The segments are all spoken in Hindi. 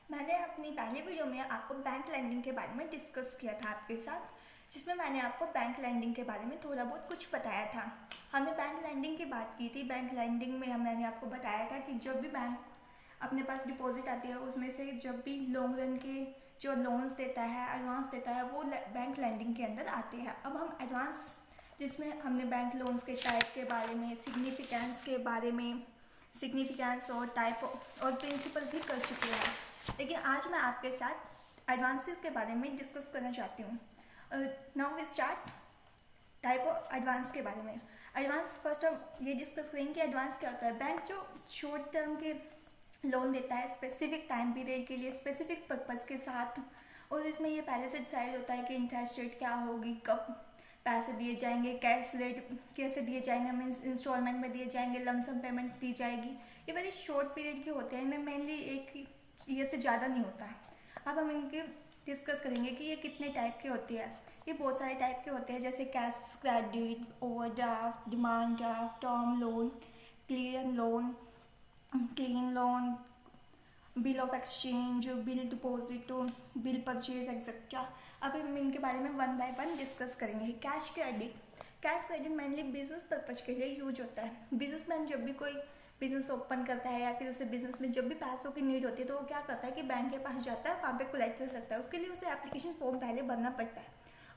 मैंने अपनी पहली वीडियो में आपको बैंक लेंडिंग के बारे में डिस्कस किया था आपके साथ, जिसमें मैंने आपको बैंक लेंडिंग के बारे में थोड़ा बहुत कुछ बताया था। हमने बैंक लेंडिंग की बात की थी। बैंक लेंडिंग में मैंने आपको बताया था कि जब भी बैंक अपने पास डिपॉजिट आती है उसमें से जब भी लॉन्ग रन के जो लोन्स देता है, एडवांस देता है, वो बैंक लेंडिंग के अंदर आते हैं। अब हम एडवांस, जिसमें हमने बैंक लोन्स के टाइप के बारे में, सिग्निफिकेंस के बारे में, सिग्निफिकेंस और टाइप और प्रिंसिपल भी कर चुके हैं। लेकिन आज मैं आपके साथ एडवांसेस के बारे में डिस्कस करना चाहती हूँ। Now we start type of advance के बारे में। एडवांस फर्स्ट हम ये डिस्कस करेंगे कि एडवांस क्या होता है। बैंक जो शॉर्ट टर्म के लोन देता है स्पेसिफिक टाइम पीरियड के लिए, स्पेसिफिक पर्पज़ के साथ, और इसमें ये पहले से डिसाइड होता है कि इंटरेस्ट रेट क्या होगी, कब पैसे दिए जाएंगे, कैश रेट कैसे दिए जाएंगे, मीन्स इंस्टॉलमेंट में दिए जाएंगे, लमसम पेमेंट दी जाएगी। ये वेरी शॉर्ट पीरियड के होते हैं, इनमें मेनली एक ईयर से ज़्यादा नहीं होता है। अब हम इनके डिस्कस करेंगे कि ये कितने टाइप के होते हैं। ये बहुत सारे टाइप के होते हैं, जैसे cash credit, overdraft, demand draft, term loan, clean loan, bill of exchange, bill deposit, bill purchase etcetera. अब हम इनके बारे में वन बाय वन डिस्कस करेंगे। Cash credit mainly business purpose के लिए यूज होता है। बिजनेसमैन जब भी कोई बिजनेस ओपन करता है या फिर उसे बिजनेस में जब भी पैसों की नीड होती है तो वो क्या करता है कि बैंक के पास जाता है, वहाँ पे कोलेक्टर्स लगता है। उसके लिए उसे एप्लीकेशन फॉर्म पहले भरना पड़ता है।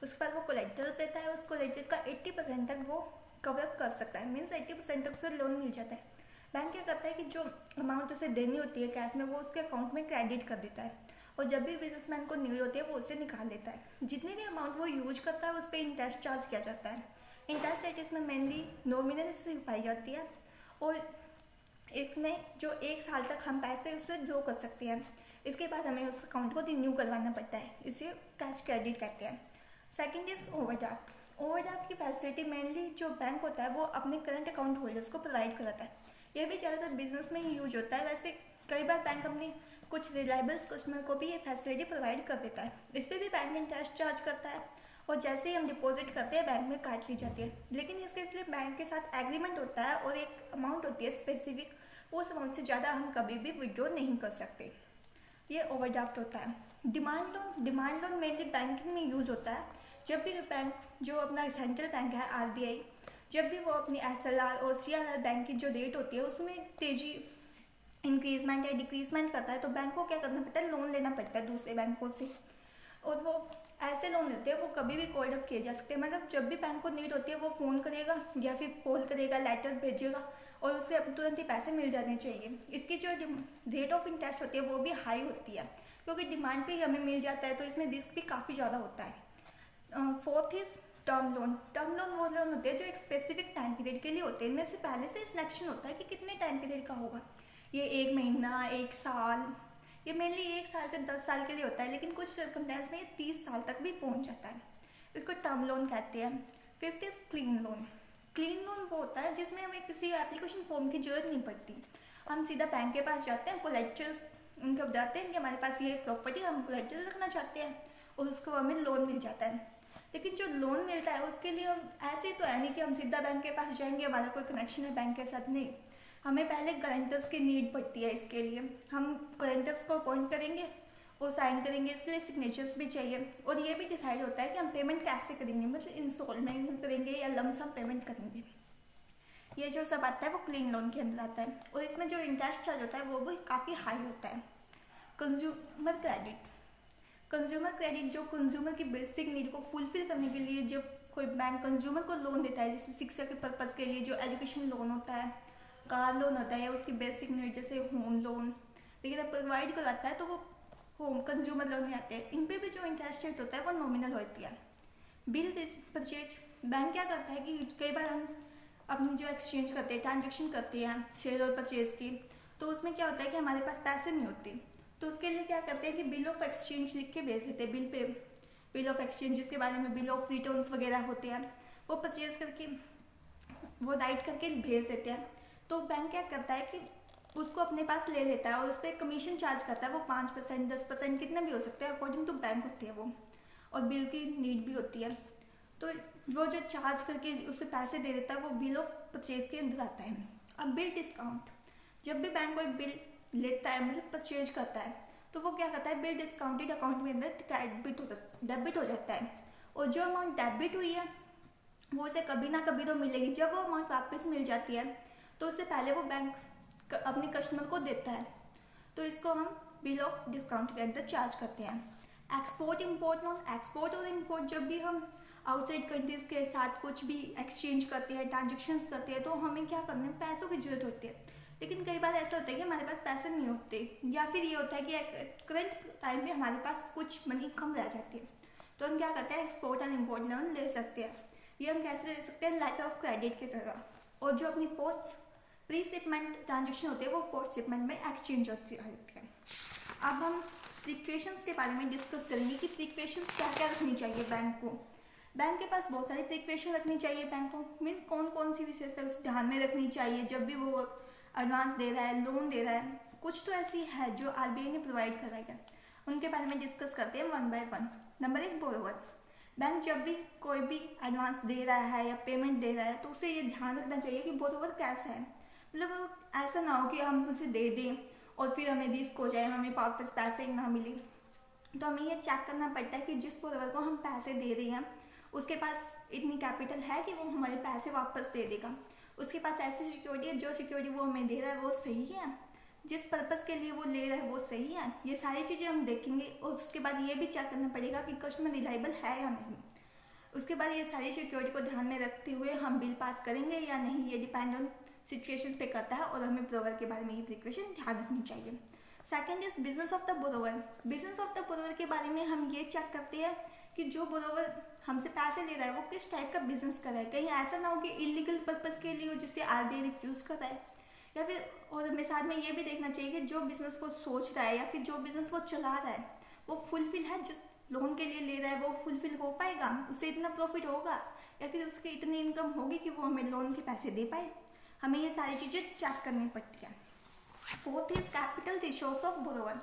उसके बाद वो कोलेक्टर्स देता है, उस कोलेक्टर का 80% तक वो कवरअप कर सकता है, मीन्स 80% तक उसे लोन मिल जाता है। बैंक क्या करता है कि जो अमाउंट उसे देनी होती है कैश में, वो उसके अकाउंट में क्रेडिट कर देता है, और जब भी बिजनेसमैन को नीड होती है वो उसे निकाल लेता है। जितनी भी अमाउंट वो यूज करता है उस पर इंटरेस्ट चार्ज किया जाता है। इंटरेस्ट रेट इसमें मेनली नॉमिनल से पाई जाती है, और इसमें जो 1 साल तक हम पैसे उससे ड्रॉ कर सकते हैं। इसके बाद हमें उस अकाउंट को रिन्यू करवाना पड़ता है, इसे कैश क्रेडिट कहते हैं। Second is overdraft. ओवरड्राफ्ट की फैसिलिटी मेनली जो बैंक होता है वो अपने करंट अकाउंट होल्डर्स को प्रोवाइड कराता है। यह भी ज़्यादातर बिजनेस में ही यूज होता है। वैसे कई बार बैंक अपने कुछ रिलायबल कस्टमर को भी ये फैसिलिटी प्रोवाइड कर देता है। इस पर भी बैंक इंटरेस्ट चार्ज करता है, और जैसे ही हम डिपॉजिट करते हैं बैंक में काट ली जाती है। लेकिन इसके लिए बैंक के साथ एग्रीमेंट होता है और एक अमाउंट होती है स्पेसिफिक, उस अमाउंट से ज़्यादा हम कभी भी विड्रॉ नहीं कर सकते। ये ओवरड्राफ्ट होता है। डिमांड लोन मेनली बैंकिंग में यूज़ होता है। जब भी बैंक जो अपना सेंट्रल बैंक है आरबीआई, जब भी वो अपनी एसएलआर और सीआरआर बैंक की जो रेट होती है उसमें तेजी इंक्रीजमेंट या डिक्रीजमेंट करता है, तो बैंक को क्या करना पड़ता है, लोन लेना पड़ता है दूसरे बैंकों से। और वो ऐसे लोन लेते हैं वो कभी भी कॉल अप किए जा सकते हैं। मतलब जब भी बैंक को नीड होती है वो फ़ोन करेगा या फिर कॉल करेगा, लेटर भेजेगा, और उससे अब तुरंत ही पैसे मिल जाने चाहिए। इसकी जो रेट ऑफ इंटरेस्ट होती है वो भी हाई होती है, क्योंकि डिमांड पे ही हमें मिल जाता है, तो इसमें रिस्क भी काफ़ी ज़्यादा होता है। Fourth is term loan. Term loan वो लोन होते हैं जो एक स्पेसिफिक टाइम पीरियड के लिए होते हैं। इनमें से पहले से सिलेक्शन होता है कि कितने टाइम पीरियड का होगा। ये 1 महीना, 1 साल, ये मेनली 1 साल से 10 साल के लिए होता है, लेकिन कुछ सर्कमस्टेंस में ये 30 साल तक भी पहुंच जाता है। इसको टर्म लोन कहते हैं। Fifth is clean loan. Clean loan वो होता है जिसमें हमें किसी एप्लीकेशन फॉर्म की जरूरत नहीं पड़ती। हम सीधा बैंक के पास जाते हैं, कोलेक्टर्स उनको बताते हैं कि हमारे पास ये प्रॉपर्टी हम कोलेक्टर रखना चाहते हैं, और उसको हमें लोन मिल जाता है। लेकिन जो लोन मिलता है उसके लिए हम ऐसे तो है नहीं कि हम सीधा बैंक के पास जाएंगे, हमारा कोई कनेक्शन है बैंक के साथ, नहीं। हमें पहले गारंटर्स की नीड पड़ती है। इसके लिए हम गारंटर्स को अपॉइंट करेंगे और साइन करेंगे। इसके लिए सिग्नेचर्स भी चाहिए, और ये भी डिसाइड होता है कि हम पेमेंट कैसे करेंगे, मतलब इंस्टॉलमेंट में करेंगे या लमसम पेमेंट करेंगे। ये जो सब आता है वो क्लीन लोन के अंदर आता है, और इसमें जो इंटरेस्ट चार्ज होता है वो भी काफ़ी हाई होता है। कंज्यूमर क्रेडिट जो कंज्यूमर की बेसिक नीड को फुलफिल करने के लिए जब कोई बैंक कंज्यूमर को लोन देता है, जैसे शिक्षा के पर्पज़ के लिए जो एजुकेशन लोन होता है, कार लोन होता है, या उसकी बेसिक नीड जैसे होम लोन वगैरह प्रोवाइड कराता है, तो वो होम कंज्यूमर लोन में आते हैं। इन पे भी जो इंटरेस्ट रेट होता है वो नॉमिनल होती है। Bill purchase. बैंक क्या करता है कि कई बार हम अपनी जो एक्सचेंज करते हैं, ट्रांजेक्शन करते हैं शेयर और परचेज की, तो उसमें क्या होता है कि हमारे पास पैसे नहीं होते, तो उसके लिए क्या करते हैं कि बिल ऑफ एक्सचेंज लिख के भेज देते हैं। बिल ऑफ एक्सचेंज जिसके बारे में बिल ऑफ रिटर्न्स वगैरह होते हैं, वो परचेज करके वो राइट करके भेज देते हैं। तो बैंक क्या करता है कि उसको अपने पास ले लेता है, और उस पर कमीशन चार्ज करता है। वो 5%, 10% कितने भी हो सकते हैं, अकॉर्डिंग टू बैंक होती है वो, और बिल की नीड भी होती है। तो वो जो चार्ज करके उसे पैसे दे देता है वो बिल ऑफ परचेज के अंदर आता है। अब बिल डिस्काउंट। जब भी बैंक कोई बिल लेता है, मतलब परचेज करता है, तो वो क्या करता है, बिल डिस्काउंटेड अकाउंट के अंदर डेबिट हो जाता है। और जो अमाउंट डेबिट हुई है वो उसे कभी ना कभी तो मिलेगी। जब वो अमाउंट वापस मिल जाती है तो उससे पहले वो बैंक अपने कस्टमर को देता है, तो इसको हम बिल ऑफ डिस्काउंट के अंदर चार्ज करते हैं। एक्सपोर्ट इम्पोर्ट लोन, एक्सपोर्ट और इम्पोर्ट जब भी हम आउटसाइड कंट्रीज के साथ कुछ भी एक्सचेंज करते हैं, ट्रांजेक्शन्स करते हैं, तो हमें क्या करना है, पैसों की जरूरत होती है। लेकिन कई बार ऐसा होता है कि हमारे पास पैसे नहीं होते, या फिर ये होता है कि करंट टाइम में हमारे पास कुछ मनी कम रह जाती है, तो हम क्या करते हैं, एक्सपोर्ट और इम्पोर्ट लोन ले सकते हैं। ये हम कैसे ले सकते हैं, लेटर ऑफ क्रेडिट की तरह। और जो अपनी पोस्ट प्री शिपमेंट ट्रांजेक्शन होती है वो पोस्ट शिपमेंट में एक्सचेंज होती है। अब हम प्रिकॉशंस के बारे में डिस्कस करेंगे कि प्रिकॉशंस क्या क्या रखनी चाहिए बैंक को। बैंक के पास बहुत सारी प्रिकॉशन रखनी चाहिए बैंक को, मीन्स कौन कौन सी विशेषता उस ध्यान में रखनी चाहिए जब भी वो एडवांस दे रहा है, लोन दे रहा है। कुछ तो ऐसी है जो आरबीआई ने प्रोवाइड कराएगा, उनके बारे में डिस्कस करते हैं one by one. Number 1, borrower. Bank जब भी कोई भी एडवांस दे रहा है या पेमेंट दे रहा है तो उसे ये ध्यान रखना चाहिए कि बोरोवर कैसा है। मतलब ऐसा ना हो कि हम उसे दे दें और फिर हमें रिस्क हो जाए, हमें वापस पैसे ना मिले। तो हमें ये चेक करना पड़ता है कि जिस बोरोवर को हम पैसे दे रहे हैं उसके पास इतनी कैपिटल है कि वो हमारे पैसे वापस दे देगा। उसके पास ऐसी सिक्योरिटी है, जो सिक्योरिटी वो हमें दे रहा है वो सही है, जिस पर्पज़ के लिए वो ले रहा है वो सही है। ये सारी चीज़ें हम देखेंगे। और उसके बाद ये भी चेक करना पड़ेगा कि कस्टमर रिलायबल है या नहीं। उसके बाद ये सारी सिक्योरिटी को ध्यान में रखते हुए हम बिल पास करेंगे या नहीं, ये डिपेंड ऑन सिचुएशन पे करता है। और हमें बोरोवर के बारे में ये प्रिकॉशन ध्यान रखनी चाहिए। Second is business of the borrower. Business of the borrower के बारे में हम ये चेक करते हैं कि जो बोरोवर हमसे पैसे ले रहा है वो किस टाइप का बिजनेस कर रहा है। कहीं ऐसा ना हो कि इलीगल पर्पज़ के लिए हो जिससे आरबीआई रिफ्यूज़ कर रहा है, या फिर और हमें साथ में ये भी देखना चाहिए कि जो बिज़नेस वो सोच रहा है या फिर जो बिज़नेस वो चला रहा है वो फुलफिल है, जिस लोन के लिए ले रहा है वो फुलफिल हो पाएगा, उससे इतना प्रॉफिट होगा या फिर उसकी इतनी इनकम होगी कि वो हमें लोन के पैसे दे पाए। हमें ये सारी चीज़ें चेक करनी पड़ती है। Fourth is capital resource of borrower.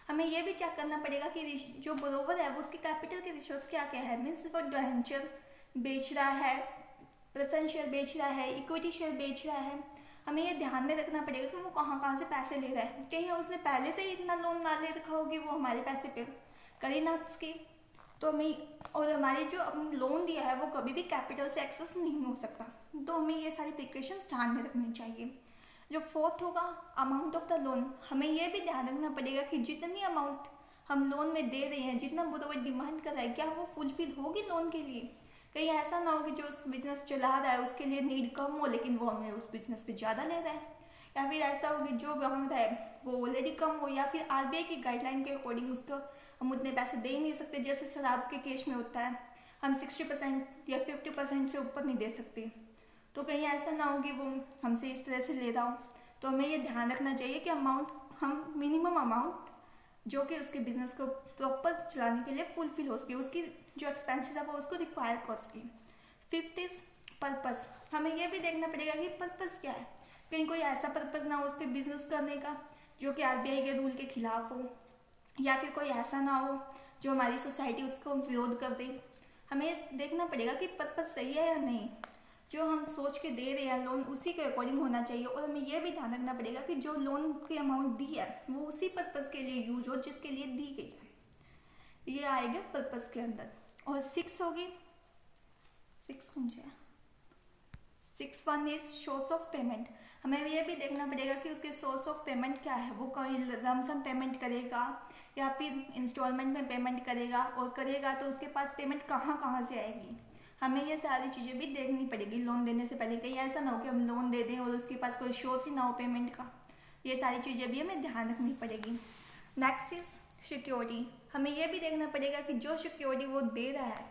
हमें यह भी चेक करना पड़ेगा कि जो बोरोवर है वो उसके कैपिटल के रिसोर्स क्या क्या है। मीन्स वो डिबेंचर बेच रहा है, प्रेफरेंस शेयर बेच रहा है, इक्विटी शेयर बेच रहा है। हमें ये ध्यान में रखना पड़ेगा कि वो कहाँ कहाँ से पैसे ले रहा है। कहीं उसने पहले से ही इतना लोन ना ले रखा होगी, वो हमारे पैसे पे करे ना उसकी, तो हमें और हमारे जो अपने लोन दिया है वो कभी भी कैपिटल से एक्सेस नहीं हो सकता। तो हमें ये सारी प्रिकॉशंस ध्यान में रखनी चाहिए। जो फोर्थ होगा अमाउंट ऑफ द लोन। हमें यह भी ध्यान रखना पड़ेगा कि जितनी अमाउंट हम लोन में दे रहे हैं, जितना बोरोवर डिमांड कर रहा है, क्या वो फुलफिल होगी लोन के लिए। कहीं ऐसा ना हो कि जो उस बिजनेस चला रहा है उसके लिए नीड कम हो लेकिन वो हमें उस बिजनेस पे ज़्यादा ले रहा है, या फिर ऐसा हो कि जो मांग रहा है वो ऑलरेडी कम हो, या फिर आरबीआई की गाइडलाइन के अकॉर्डिंग उसको हम उतने पैसे दे ही नहीं सकते। जैसे शराब के केस में होता है, हम 60% या 50% से ऊपर नहीं दे सकते। तो कहीं ऐसा ना हो कि वो हमसे इस तरह से ले रहा हो। तो हमें ये ध्यान रखना चाहिए कि अमाउंट हम मिनिमम अमाउंट जो कि उसके बिजनेस को प्रॉपर चलाने के लिए फुलफिल हो सके, उसकी जो एक्सपेंसेस है वो उसको रिक्वायर कर सके। Fifth is purpose. हमें यह भी देखना पड़ेगा कि पर्पस क्या है। कहीं कोई ऐसा पर्पस ना हो उसके बिजनेस करने का जो कि आरबीआई के रूल के खिलाफ हो, या फिर कोई ऐसा ना हो जो हमारी सोसाइटी उसको विरोध कर दे। हमें देखना पड़ेगा कि पर्पस सही है या नहीं, जो हम सोच के दे रहे हैं लोन उसी के अकॉर्डिंग होना चाहिए। और हमें यह भी ध्यान रखना पड़ेगा कि जो लोन की अमाउंट दी है वो उसी पर्पस के लिए यूज हो जिसके लिए दी गई है। ये आएगा पर्पस के अंदर। और 6 होगी, 6 कौन सा है, 6(1) इज सोर्स ऑफ पेमेंट। हमें यह भी देखना पड़ेगा कि उसके सोर्स ऑफ पेमेंट क्या है। वो कोई लमसम पेमेंट करेगा या फिर इंस्टॉलमेंट में पेमेंट करेगा, और करेगा तो उसके पास पेमेंट कहाँ कहाँ से आएगी। हमें ये सारी चीज़ें भी देखनी पड़ेगी लोन देने से पहले। कहीं ऐसा ना हो कि हम लोन दे दें और उसके पास कोई सोर्स ही ना हो पेमेंट का। ये सारी चीज़ें भी हमें ध्यान रखनी पड़ेगी। Next is security. हमें यह भी देखना पड़ेगा कि जो सिक्योरिटी वो दे रहा है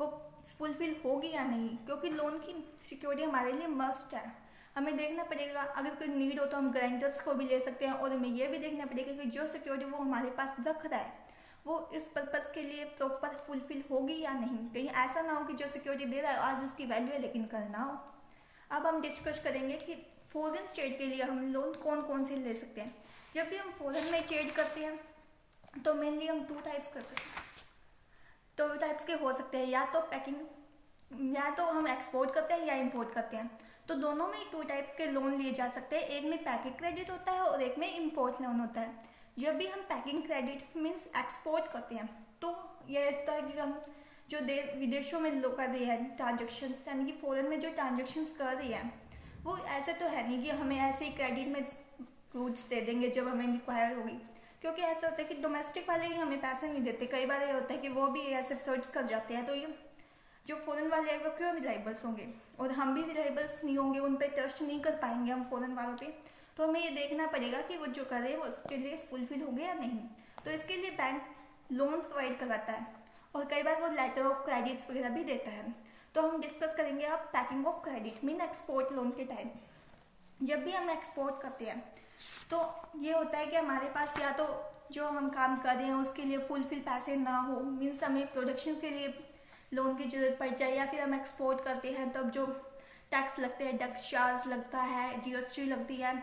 वो फुलफिल होगी या नहीं, क्योंकि लोन की सिक्योरिटी हमारे लिए मस्ट है। हमें देखना पड़ेगा अगर कोई नीड हो तो हम गारंटर्स को भी ले सकते हैं। और हमें यह भी देखना पड़ेगा कि जो सिक्योरिटी वो हमारे पास रख रहा है वो इस पर्पज़ के लिए प्रॉपर फुलफिल होगी या नहीं। कहीं ऐसा ना हो कि जो सिक्योरिटी दे रहा है आज उसकी वैल्यू है लेकिन कल ना हो। अब हम डिस्कस करेंगे कि फॉरेन स्टेट के लिए हम लोन कौन कौन से ले सकते हैं। जब भी हम फॉरेन में ट्रेड करते हैं तो मेनली हम 2 टाइप्स कर सकते हैं। 2 टाइप्स के हो सकते हैं, या तो पैकिंग, या तो हम एक्सपोर्ट करते हैं या इम्पोर्ट करते हैं। तो दोनों में 2 टाइप्स के लोन लिए जा सकते हैं। एक में पैकेज क्रेडिट होता है और एक में इम्पोर्ट लोन होता है। जब भी हम पैकिंग क्रेडिट मीन्स एक्सपोर्ट करते हैं तो ये इस तरह की हम जो विदेशों में लोग कर रहे हैं ट्रांजेक्शन्स, यानी कि फॉरेन में जो ट्रांजेक्शन्स कर रहे हैं वो ऐसे तो है नहीं कि हमें ऐसे ही क्रेडिट में गुड्स दे देंगे जब हमें रिक्वायर होगी, क्योंकि ऐसा होता है कि डोमेस्टिक वाले ही हमें पैसे नहीं देते। कई बार ये होता है कि वो भी ऐसे फ्रॉड्स कर जाते हैं, तो ये जो फॉरेन वाले हैं वो क्यों रिलायबल्स होंगे और हम भी रिलायबल्स नहीं होंगे, उन पर ट्रस्ट नहीं कर पाएंगे हम फॉरेन वालों पे। तो हमें ये देखना पड़ेगा कि वो जो कर रहे हैं वो उसके लिए फुलफिल हो गया या नहीं। तो इसके लिए बैंक लोन प्रोवाइड कराता है और कई बार वो लेटर ऑफ क्रेडिट्स वगैरह भी देता है। तो हम डिस्कस करेंगे अब packing of credit mean export loan के टाइम। जब भी हम एक्सपोर्ट करते हैं तो ये होता है कि हमारे पास या तो जो हम काम कर रहे हैं उसके लिए फुलफिल पैसे ना हो, मीन्स हमें प्रोडक्शन के लिए लोन की ज़रूरत पड़ जाए, या फिर हम एक्सपोर्ट करते हैं तब जो टैक्स लगते हैं, टैक्स चार्ज लगता है, जीएसटी लगती है,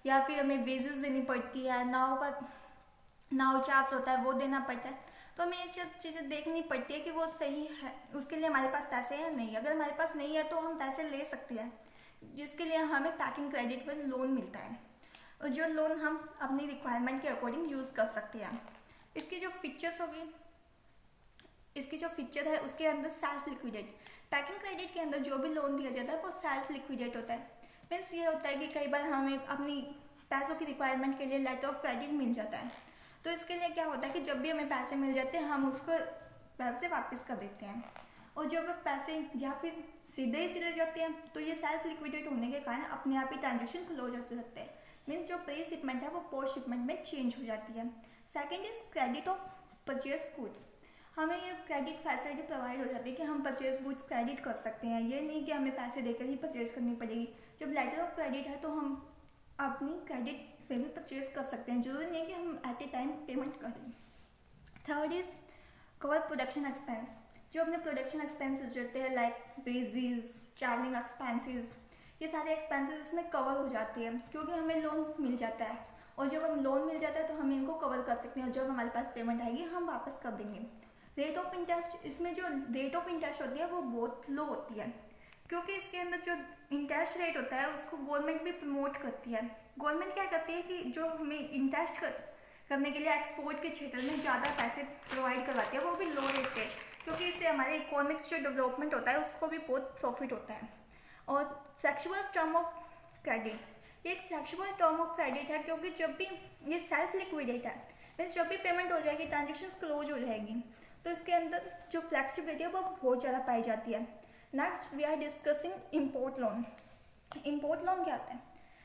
या फिर हमें वेजेस देनी पड़ती है, नाव चार्ज होता है वो देना पड़ता है। तो हमें ये सब चीज़ें देखनी पड़ती है कि वो सही है, उसके लिए हमारे पास पैसे हैं नहीं। अगर हमारे पास नहीं है तो हम पैसे ले सकते हैं, जिसके लिए हमें पैकिंग क्रेडिट पर लोन मिलता है और जो लोन हम अपनी रिक्वायरमेंट के अकॉर्डिंग यूज़ कर सकते हैं। इसकी जो फीचर्स होगी, इसकी जो फीचर है उसके अंदर सेल्फ लिक्विडेट। पैकिंग क्रेडिट के अंदर जो भी लोन दिया जाता है वो सेल्फ लिक्विडेट होता है। मीन्स ये होता है कि कई बार हमें अपनी पैसों की रिक्वायरमेंट के लिए लेटर ऑफ क्रेडिट मिल जाता है। तो इसके लिए क्या होता है कि जब भी हमें पैसे मिल जाते हैं हम उसको पैसे वापस कर देते हैं, और जब पैसे या फिर सीधे जाते हैं तो ये सेल्फ लिक्विडेट होने के कारण अपने आप ही ट्रांजेक्शन क्लोज होते रहते हैं। मीन्स जो प्री शिपमेंट है वो पोस्ट शिपमेंट में चेंज हो जाती है। Second is credit of purchase goods. हमें ये क्रेडिट फैसिलिटी प्रोवाइड हो जाती है कि हम परचेज गुड्स क्रेडिट कर सकते हैं। ये नहीं कि हमें पैसे देकर ही परचेज करनी पड़ेगी। जब लेटर ऑफ क्रेडिट है तो हम अपनी क्रेडिट पे भी परचेज कर सकते हैं, जरूरी नहीं कि हम एट ए टाइम पेमेंट करें। Third is cover production expense. जो अपने प्रोडक्शन एक्सपेंसेस होते हैं लाइक वेजेस, ट्रैवलिंग एक्सपेंसेस, ये सारे एक्सपेंसेस इसमें कवर हो जाते हैं क्योंकि हमें लोन मिल जाता है, और जब हम लोन मिल जाता है तो हम इनको कवर कर सकते हैं और जब हमारे पास पेमेंट आएगी हम वापस कर देंगे। रेट ऑफ इंटरेस्ट, इसमें जो रेट ऑफ इंटरेस्ट होती है वो बहुत लो होती है क्योंकि इसके अंदर जो इंटरेस्ट रेट होता है उसको गवर्नमेंट भी प्रमोट करती है। गवर्नमेंट क्या करती है कि जो हमें इंटरेस्ट करने के लिए एक्सपोर्ट के क्षेत्र में ज़्यादा पैसे प्रोवाइड करवाती है, वो भी लो रेट पे, क्योंकि इससे हमारे इकोनॉमिक्स जो डेवलपमेंट होता है उसको भी बहुत प्रॉफिट होता है। और फ्लेक्सिबल टर्म ऑफ क्रेडिट, ये एक फ्लेक्सिबल टर्म ऑफ क्रेडिट है क्योंकि जब भी ये सेल्फ लिक्विडेट है, मीन्स जब भी पेमेंट हो जाएगी ट्रांजेक्शन क्लोज हो जाएगी, तो इसके अंदर जो फ्लेक्सिबिलिटी है वो बहुत ज़्यादा पाई जाती है। Next we are discussing import loan. Import loan क्या होता है?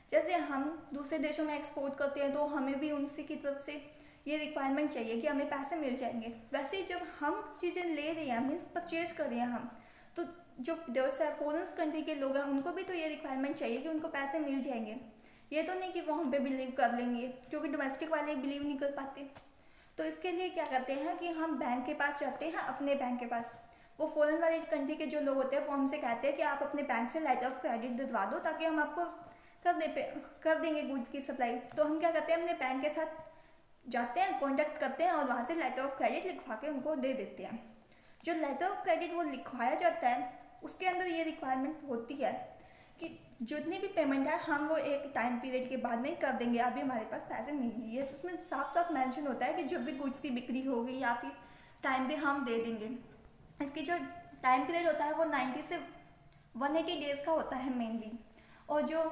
जैसे हम दूसरे देशों में एक्सपोर्ट करते हैं तो हमें भी उनसे की तरफ से ये रिक्वायरमेंट चाहिए कि हमें पैसे मिल जाएंगे। वैसे ही जब हम चीज़ें ले रहे हैं मीन्स परचेज कर रहे हैं हम, तो जो फॉरेन कंट्री के लोग हैं उनको भी तो ये रिक्वायरमेंट चाहिए कि उनको पैसे मिल जाएंगे। ये तो नहीं कि वो हम पे बिलीव कर लेंगे, क्योंकि डोमेस्टिक वाले बिलीव नहीं कर पाते। तो इसके लिए क्या करते हैं कि हम बैंक के पास जाते हैं, अपने बैंक के पास। वो फॉरेन वाली कंट्री के जो लोग होते हैं वो हमसे कहते हैं कि आप अपने बैंक से लेटर ऑफ क्रेडिट दिलवा दो ताकि हम आपको कर देंगे गुड्स की सप्लाई। तो हम क्या करते हैं, अपने बैंक के साथ जाते हैं, कॉन्टैक्ट करते हैं और वहाँ से लेटर ऑफ क्रेडिट लिखवा के उनको दे देते हैं। जो लेटर ऑफ क्रेडिट वो लिखवाया जाता है उसके अंदर ये रिक्वायरमेंट होती है कि जितनी भी पेमेंट है हम वो एक टाइम पीरियड के बाद में कर देंगे, अभी हमारे पास पैसे नहीं है। ये उसमें साफ साफ मेंशन होता है कि जब भी गुड्स की बिक्री होगी या फिर टाइम पे हम दे देंगे। इसकी जो टाइम पीरियड होता है वो 90 से 180 डेज़ का होता है मेनली। और जो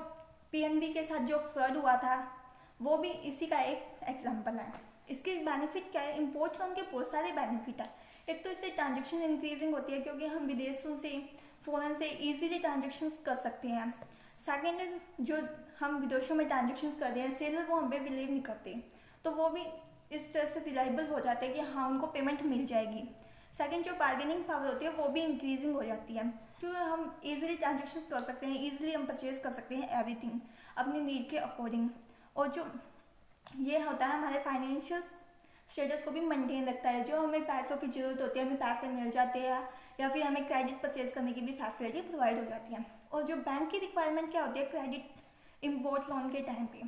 पीएनबी के साथ जो फ्रॉड हुआ था वो भी इसी का एक एग्जाम्पल है। इसके बेनिफिट क्या है? इम्पोर्ट लोन के बहुत सारे बेनिफिट है। एक तो इससे ट्रांजेक्शन इंक्रीजिंग होती है क्योंकि हम विदेशों से फ़ौरन से इजीली ट्रांजेक्शन्स कर सकते हैं। सेकेंड, जो हम विदेशों में ट्रांजेक्शन्स कर रहे हैं सेलर वो हम पे बिलीव नहीं करते, तो वो भी इस तरह से रिलायबल हो जाते हैं कि हाँ उनको पेमेंट मिल जाएगी। सेकेंड, जो बार्गेनिंग पावर होती है वो भी इंक्रीजिंग हो जाती है क्योंकि हम इजीली ट्रांजेक्शन्स कर सकते हैं, इजीली हम परचेज कर सकते हैं एवरीथिंग अपनी नीड के अकॉर्डिंग। और जो ये होता है हमारे फाइनेंशियल स्टेटस को भी मेंटेन रखता है। जो हमें पैसों की ज़रूरत होती है, हमें पैसे मिल जाते हैं या फिर हमें क्रेडिट परचेज करने की भी फैसिलिटी प्रोवाइड हो जाती है। और जो बैंक की रिक्वायरमेंट क्या होती है क्रेडिट इम्पोर्ट लोन के टाइम पे,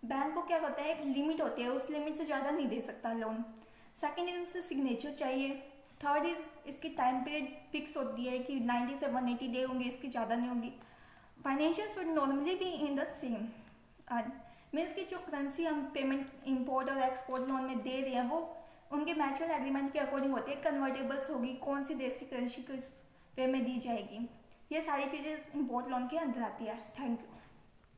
बैंक को क्या होता है एक लिमिट होती है, उस लिमिट से ज़्यादा नहीं दे सकता लोन। सेकेंड इज उससे सिग्नेचर चाहिए। थर्ड इज इसकी टाइम पीरियड फिक्स होती है कि 90 से 180 डे होंगे, इसकी ज़्यादा नहीं होगी। Financial should normally be in the same. Means कि जो करेंसी हम पेमेंट इंपोर्ट और एक्सपोर्ट लोन में दे रहे हैं वो उनके म्यूचुअल एग्रीमेंट के अकॉर्डिंग होती है। कन्वर्टेबल्स होगी, कौन सी देश की करेंसी किस वे में दी जाएगी, ये सारी चीज़ें इंपोर्ट लोन के अंदर आती है। Thank you.